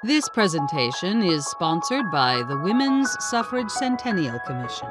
This presentation is sponsored by the Women's Suffrage Centennial Commission.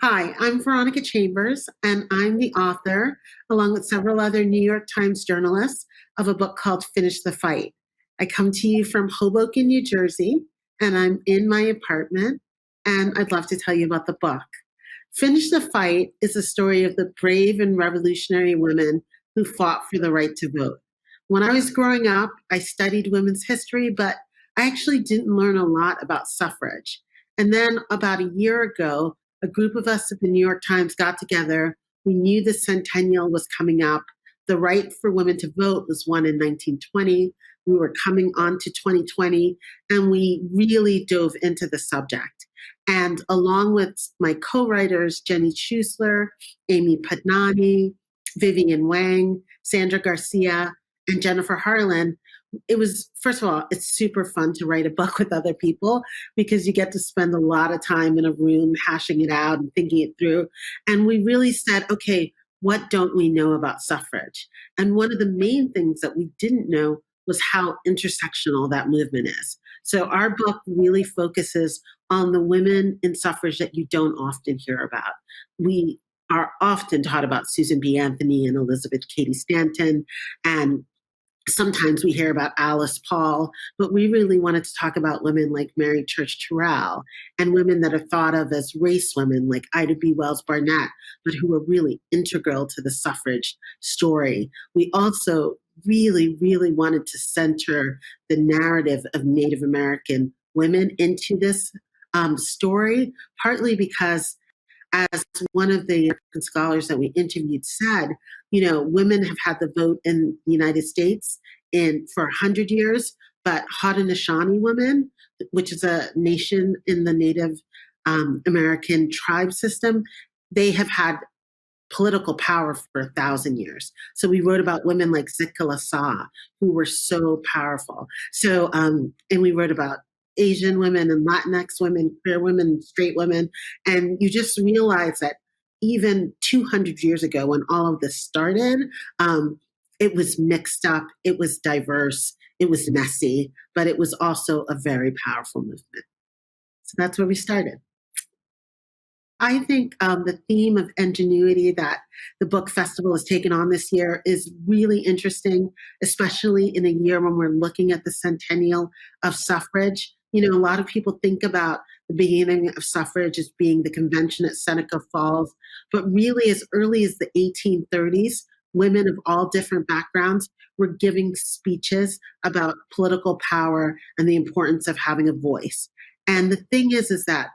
Hi, I'm Veronica Chambers, and I'm the author, along with several other New York Times journalists, of a book called Finish the Fight. I come to you from Hoboken, New Jersey, and I'm in my apartment, and I'd love to tell you about the book. Finish the Fight is a story of the brave and revolutionary women who fought for the right to vote. When I was growing up, I studied women's history, but I actually didn't learn a lot about suffrage. And then about a year ago, a group of us at the New York Times got together. We knew the centennial was coming up. The right for women to vote was won in 1920. We were coming on to 2020, and we really dove into the subject. And along with my co-writers, Jenny Schuessler, Amy Padnani, Vivian Wang, Sandra Garcia, and Jennifer Harlan, it was, first of all, it's super fun to write a book with other people because you get to spend a lot of time in a room hashing it out and thinking it through. And we really said, okay, what don't we know about suffrage? And one of the main things that we didn't know was how intersectional that movement is. So our book really focuses on the women in suffrage that you don't often hear about. We are often taught about Susan B. Anthony and Elizabeth Cady Stanton, and sometimes we hear about Alice Paul, but we really wanted to talk about women like Mary Church Terrell and women that are thought of as race women like Ida B. Wells Barnett, but who were really integral to the suffrage story. We also really, really wanted to center the narrative of Native American women into this story, partly because, as one of the scholars that we interviewed said, you know, women have had the vote in the United States for 100 years, but Haudenosaunee women, which is a nation in the Native American tribe system, they have had political power for 1,000 years. So we wrote about women like Sitka Lasaw, who were so powerful. So, and we wrote about Asian women and Latinx women, queer women, straight women. And you just realize that even 200 years ago, when all of this started, it was mixed up, it was diverse, it was messy, but it was also a very powerful movement. So that's where we started. I think the theme of ingenuity that the book festival has taken on this year is really interesting, especially in a year when we're looking at the centennial of suffrage. You know, a lot of people think about the beginning of suffrage as being the convention at Seneca Falls, but really as early as the 1830s, women of all different backgrounds were giving speeches about political power and the importance of having a voice. And the thing is that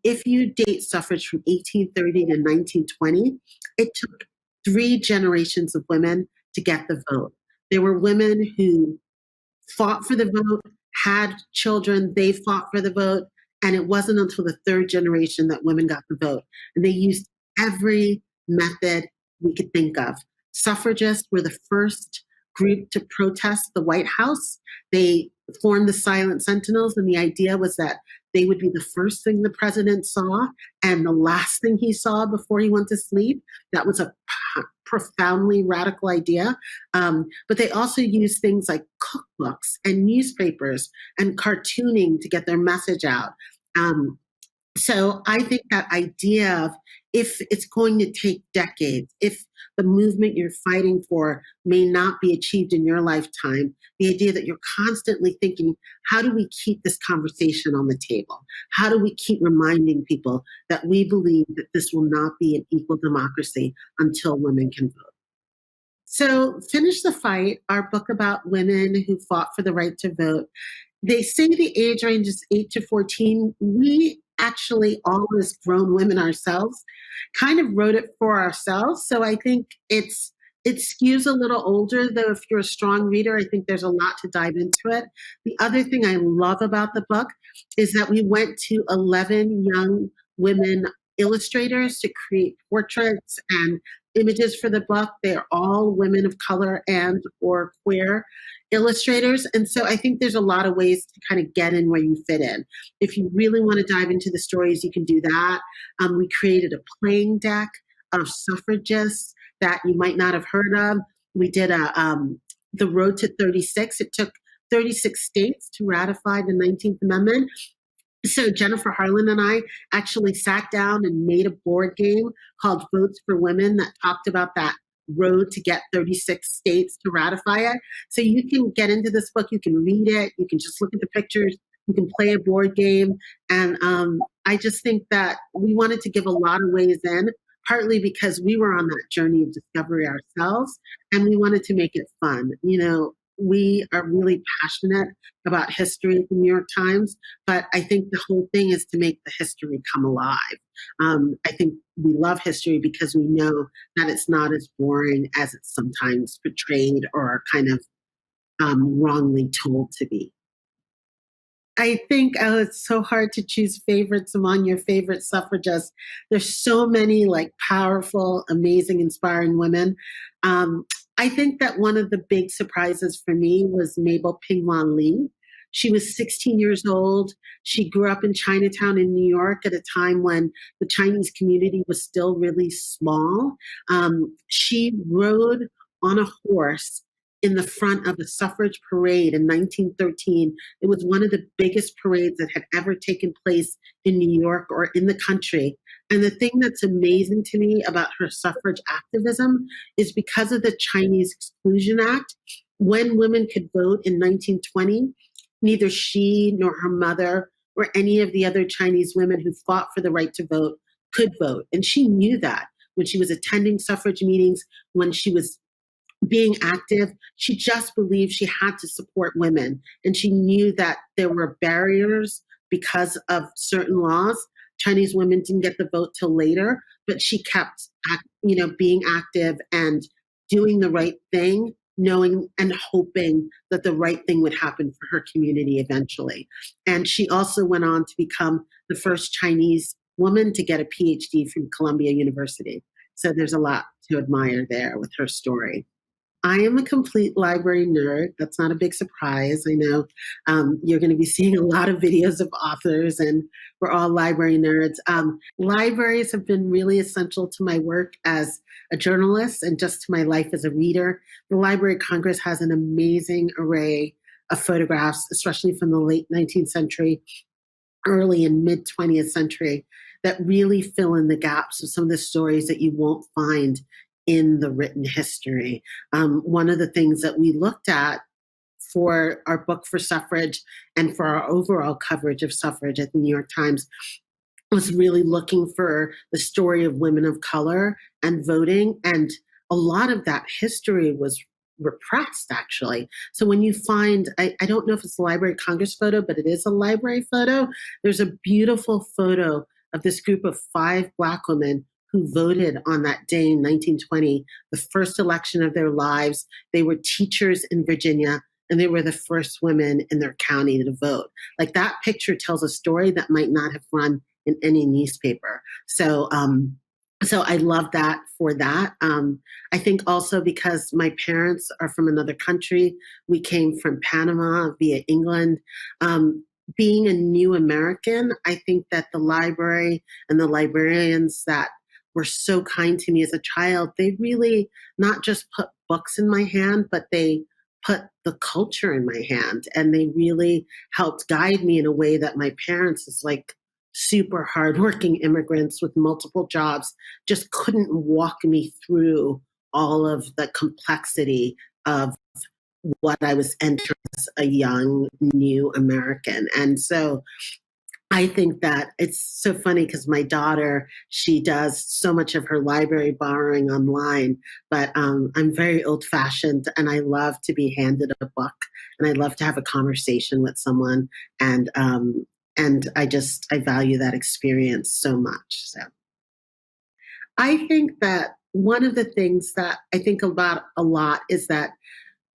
if you date suffrage from 1830 to 1920, it took 3 generations of women to get the vote. There were women who fought for the vote, had children, they fought for the vote, and it wasn't until the 3rd generation that women got the vote. And they used every method we could think of. Suffragists were the first group to protest the White House. They formed the Silent Sentinels, and the idea was that they would be the first thing the president saw and the last thing he saw before he went to sleep. That was a profoundly radical idea. But they also used things like cookbooks and newspapers and cartooning to get their message out. So I think that idea of, if it's going to take decades, if the movement you're fighting for may not be achieved in your lifetime, the idea that you're constantly thinking, how do we keep this conversation on the table? How do we keep reminding people that we believe that this will not be an equal democracy until women can vote? So Finish the Fight, our book about women who fought for the right to vote. They say the age range is 8 to 14. We actually, all as grown women ourselves, kind of wrote it for ourselves. So I think it skews a little older, though if you're a strong reader, I think there's a lot to dive into it. The other thing I love about the book is that we went to 11 young women illustrators to create portraits and images for the book. They're all women of color and or queer illustrators. And so I think there's a lot of ways to kind of get in where you fit in. If you really want to dive into the stories, you can do that. We created a playing deck of suffragists that you might not have heard of. We did the Road to 36. It took 36 states to ratify the 19th Amendment. So Jennifer Harlan and I actually sat down and made a board game called Votes for Women that talked about that road to get 36 states to ratify it. So you can get into this book, you can read it, you can just look at the pictures, you can play a board game. And I just think that we wanted to give a lot of ways in, partly because we were on that journey of discovery ourselves, and we wanted to make it fun. You know, we are really passionate about history at the New York Times, but I think the whole thing is to make the history come alive. I think we love history because we know that it's not as boring as it's sometimes portrayed or kind of wrongly told to be. I think it's so hard to choose favorites among your favorite suffragists. There's so many like powerful, amazing, inspiring women. I think that one of the big surprises for me was Mabel Pingwan Lee. She was 16 years old. She grew up in Chinatown in New York at a time when the Chinese community was still really small. She rode on a horse in the front of a suffrage parade in 1913. It was one of the biggest parades that had ever taken place in New York or in the country. And the thing that's amazing to me about her suffrage activism is because of the Chinese Exclusion Act, when women could vote in 1920, neither she nor her mother or any of the other Chinese women who fought for the right to vote could vote. And she knew that when she was attending suffrage meetings, when she was being active. She just believed she had to support women. And she knew that there were barriers because of certain laws. Chinese women didn't get the vote till later, but she kept, being active and doing the right thing, knowing and hoping that the right thing would happen for her community eventually. And she also went on to become the first Chinese woman to get a PhD from Columbia University. So there's a lot to admire there with her story. I am a complete library nerd. That's not a big surprise. I know you're going to be seeing a lot of videos of authors, and we're all library nerds. Libraries have been really essential to my work as a journalist and just to my life as a reader. The Library of Congress has an amazing array of photographs, especially from the late 19th century, early and mid 20th century, that really fill in the gaps of some of the stories that you won't find in the written history. One of the things that we looked at for our book for suffrage and for our overall coverage of suffrage at the New York Times was really looking for the story of women of color and voting. And a lot of that history was repressed, actually. So when you find, I don't know if it's a Library of Congress photo, but it is a library photo. There's a beautiful photo of this group of 5 Black women who voted on that day in 1920, the first election of their lives. They were teachers in Virginia, and they were the first women in their county to vote. Like, that picture tells a story that might not have run in any newspaper. So I love that for that. I think also because my parents are from another country. We came from Panama via England. Being a new American, I think that the library and the librarians that were so kind to me as a child, they really not just put books in my hand, but they put the culture in my hand. And they really helped guide me in a way that my parents, as like super hardworking immigrants with multiple jobs, just couldn't walk me through all of the complexity of what I was entering as a young, new American. And so I think that it's so funny because my daughter, she does so much of her library borrowing online, but I'm very old fashioned and I love to be handed a book and I love to have a conversation with someone. And I value that experience so much. So I think that one of the things that I think about a lot is that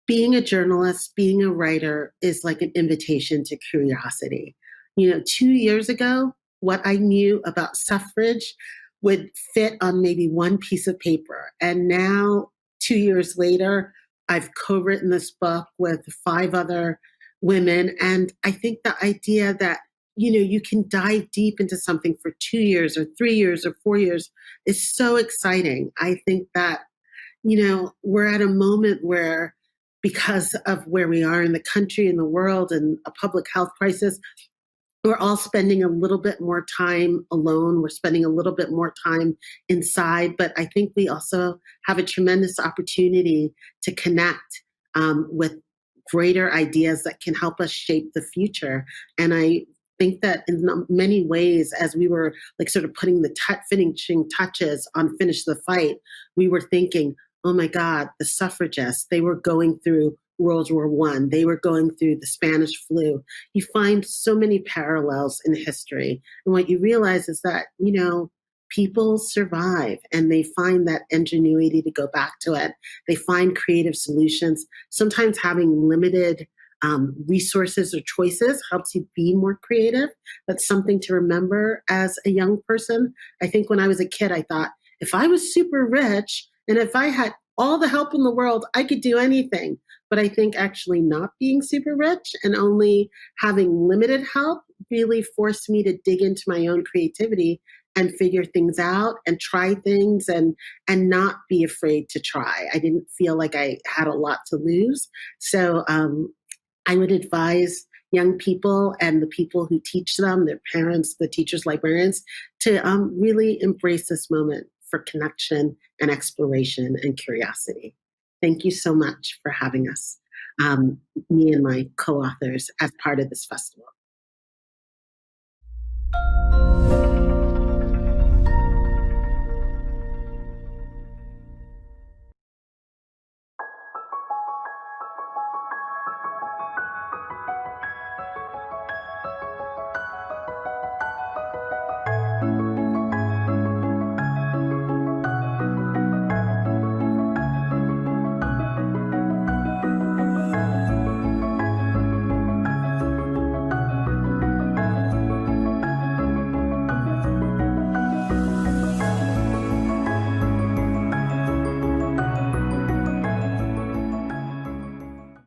being a journalist, being a writer is like an invitation to curiosity. 2 years ago, what I knew about suffrage would fit on maybe one piece of paper. And now, 2 years later, I've co-written this book with 5 other women. And I think the idea that, you can dive deep into something for 2 years or 3 years or 4 years is so exciting. I think that, we're at a moment where, because of where we are in the country and the world and a public health crisis, we're all spending a little bit more time alone. We're spending a little bit more time inside. But I think we also have a tremendous opportunity to connect with greater ideas that can help us shape the future. And I think that in many ways, as we were like sort of putting the finishing touches on Finish the Fight, we were thinking, oh my God, the suffragists, they were going through World War One. They were going through the Spanish flu. You find so many parallels in history. And what you realize is that, people survive and they find that ingenuity to go back to it. They find creative solutions. Sometimes having limited resources or choices helps you be more creative. That's something to remember as a young person. I think when I was a kid, I thought, if I was super rich and if I had all the help in the world, I could do anything. But I think actually not being super rich and only having limited help really forced me to dig into my own creativity and figure things out and try things and not be afraid to try. I didn't feel like I had a lot to lose. So I would advise young people and the people who teach them, their parents, the teachers, librarians, to really embrace this moment for connection and exploration and curiosity. Thank you so much for having us, me and my co-authors, as part of this festival.